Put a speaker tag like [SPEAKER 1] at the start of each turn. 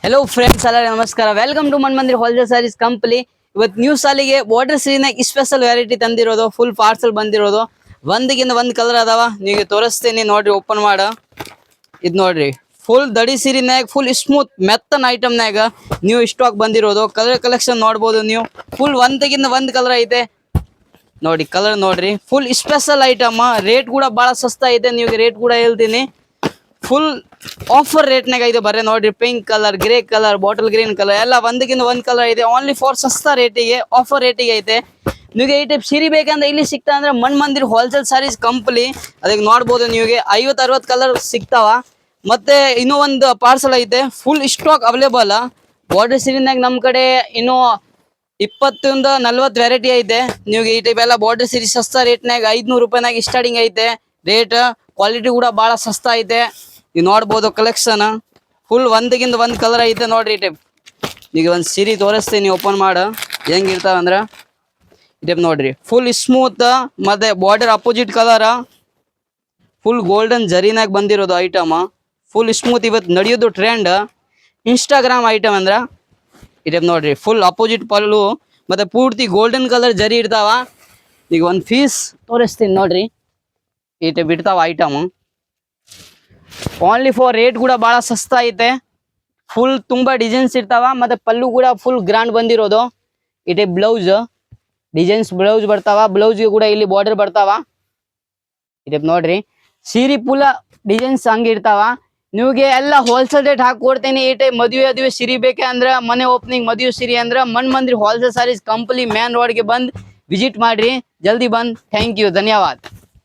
[SPEAKER 1] hello friends ಎಲ್ಲ ನಮಸ್ಕಾರ welcome to Manmandir wholesale sarees company ಇವತ್ತು ನ್ಯೂ ಸಾಲಿಗೆ ಬಾರ್ಡರ್ ಸೀರೆನಾಗ ಸ್ಪೆಷಲ್ ವೆರೈಟಿ ತಂದಿರೋದು ಫುಲ್ ಪಾರ್ಸಲ್ ಬಂದಿರೋದು ಒಂದಗಿಂತ ಒಂದು ಕಲರ್ ಅದಾವ ನಿಮಗೆ ತೋರಿಸ್ತೀನಿ ನೋಡ್ರಿ ಓಪನ್ ಮಾಡ ಇದು ನೋಡ್ರಿ ಫುಲ್ ದಡಿ ಸೀರೆನಾಗ ಫುಲ್ ಸ್ಮೂತ್ ಮೆತ್ತನ ಐಟಮ್ನಾಗ ನೀವು ಸ್ಟಾಕ್ ಬಂದಿರೋದು ಕಲರ್ ಕಲೆಕ್ಷನ್ ನೋಡ್ಬೋದು ನೀವು ಫುಲ್ ಒಂದಗಿಂತ ಒಂದು ಕಲರ್ ಐತೆ ನೋಡಿ ಕಲರ್ ನೋಡ್ರಿ ಫುಲ್ ಸ್ಪೆಷಲ್ ಐಟಮ್ ರೇಟ್ ಕೂಡ ಬಹಳ ಸಸ್ತಾ ಇದೆ ನಿಮಗೆ ರೇಟ್ ಕೂಡ ಹೇಳ್ತೀನಿ ಫುಲ್ ಆಫರ್ ರೇಟ್ನಾಗ ಇದೆ ಬರ್ರೆ ನೋಡ್ರಿ pink colour grey colour bottle green colour ಎಲ್ಲ ಒಂದಕ್ಕಿಂತ ಒಂದು ಕಲರ್ ಇದೆ ಓನ್ಲಿ ಫಾರ್ ಸಸ್ತಾ ರೇಟಿಗೆ ಆಫರ್ ರೇಟಿಗೆ ಐತೆ ನಿಮಗೆ ಈ ಟೈಪ್ ಸೀರೆ ಬೇಕಂದ್ರೆ ಇಲ್ಲಿ ಸಿಗ್ತಾ ಅಂದ್ರೆ ಮನ್ಮಂದಿರ್ ಹೋಲ್ಸೇಲ್ ಸಾರೀಸ್ ಕಂಪನಿ ಅದಕ್ಕೆ ನೋಡ್ಬೋದು ನಿಮಗೆ 50-60 ಕಲರ್ ಸಿಗ್ತಾವ ಮತ್ತೆ ಇನ್ನೂ ಒಂದು ಪಾರ್ಸಲ್ ಐತೆ ಫುಲ್ ಸ್ಟಾಕ್ ಅವೈಲೇಬಲ್ ಬಾರ್ಡರ್ ಸೀರೆನಾಗ ನಮ್ಮ ಕಡೆ ಇನ್ನೂ 20-40 ವೆರೈಟಿ ಐತೆ ನಿಮಗೆ ಈ ಟೈಪ್ ಎಲ್ಲ ಬಾರ್ಡರ್ ಸೀರೆ ಸಸ್ತಾ ರೇಟ್ನಾಗ 500 ರೂಪಾಯಿನಾಗ ಸ್ಟಾರ್ಟಿಂಗ್ ಐತೆ ರೇಟ್ ಕ್ವಾಲಿಟಿ ಕೂಡ ಬಹಳ ಸಸ್ತಾ ಐತೆ ನೀವು ನೋಡ್ಬೋದು ಕಲೆಕ್ಷನ್ ಫುಲ್ ಒಂದಗಿಂತ ಒಂದು ಕಲರ್ ಐತೆ ನೋಡ್ರಿ ಈ ಟೈಪ್ ಈಗ ಒಂದು ಸೀರೆ ತೋರಿಸ್ತೀನಿ ಓಪನ್ ಮಾಡ ಹೆಂಗಿರ್ತಾವ ಅಂದ್ರೆ ಈ ಟೈಪ್ ನೋಡ್ರಿ ಫುಲ್ ಸ್ಮೂತ್ ಮತ್ತೆ border opposite colour full golden ಜರಿನಾಗ ಬಂದಿರೋದು ಐಟಮ್ ಫುಲ್ ಸ್ಮೂತ್ ಇವತ್ತು ನಡೆಯೋದು ಟ್ರೆಂಡ್ ಇನ್ಸ್ಟಾಗ್ರಾಮ್ ಐಟಮ್ ಅಂದ್ರ ಈ ಟೈಪ್ ನೋಡ್ರಿ ಫುಲ್ ಅಪೋಸಿಟ್ ಪಲ್ಲು ಮತ್ತೆ ಪೂರ್ತಿ ಗೋಲ್ಡನ್ ಕಲರ್ ಜರಿ ಇರ್ತಾವ ಈಗ ಒಂದು ಪೀಸ್ ತೋರಿಸ್ತೀನಿ ನೋಡ್ರಿ ಈ ಟೈಪ್ ಇರ್ತಾವ ಐಟಮ್ ಓನ್ಲಿ ಫಾರ್ ರೇಟ್ ಕೂಡ ಬಹಳ ಸಸ್ತಾ ಐತೆ ಫುಲ್ ತುಂಬಾ ಡಿಸೈನ್ಸ್ ಇರ್ತಾವ ಮತ್ತೆ ಪಲ್ಲು ಕೂಡ ಫುಲ್ ಗ್ರ್ಯಾಂಡ್ ಬಂದಿರೋದು ಈ ಟೈಪ್ ಬ್ಲೌಸ್ ಡಿಸೈನ್ಸ್ ಬ್ಲೌಸ್ ಬರ್ತಾವ ಬ್ಲೌಸ್ಗೆ ಕೂಡ ಇಲ್ಲಿ ಬಾರ್ಡರ್ ಬರ್ತಾವ ಈ ಟೈಪ್ ನೋಡ್ರಿ ಸೀರೆ ಪುಲ ಡಿಸೈನ್ಸ್ ಹಂಗೆ ಇರ್ತಾವ ನಿಮಗೆ ಎಲ್ಲ ಹೋಲ್ಸೇಲ್ ರೇಟ್ ಹಾಕಿ ಕೊಡ್ತೀನಿ ಈ ಟೈಪ್ ಮದುವೆ ಸೀರೆ ಬೇಕೆ ಅಂದ್ರೆ ಮನೆ ಓಪನಿಂಗ್ ಮದುವೆ ಸೀರೆ ಅಂದ್ರೆ ಮನ್ಮಂದಿರ್ ಹೋಲ್ಸೇಲ್ ಸಾರೀಸ್ ಕಂಪನಿ ಮೇನ್ ರೋಡ್ಗೆ ಬಂದು ವಿಸಿಟ್ ಮಾಡ್ರಿ ಜಲ್ದಿ ಬಂದ್ ಥ್ಯಾಂಕ್ ಯು ಧನ್ಯವಾದ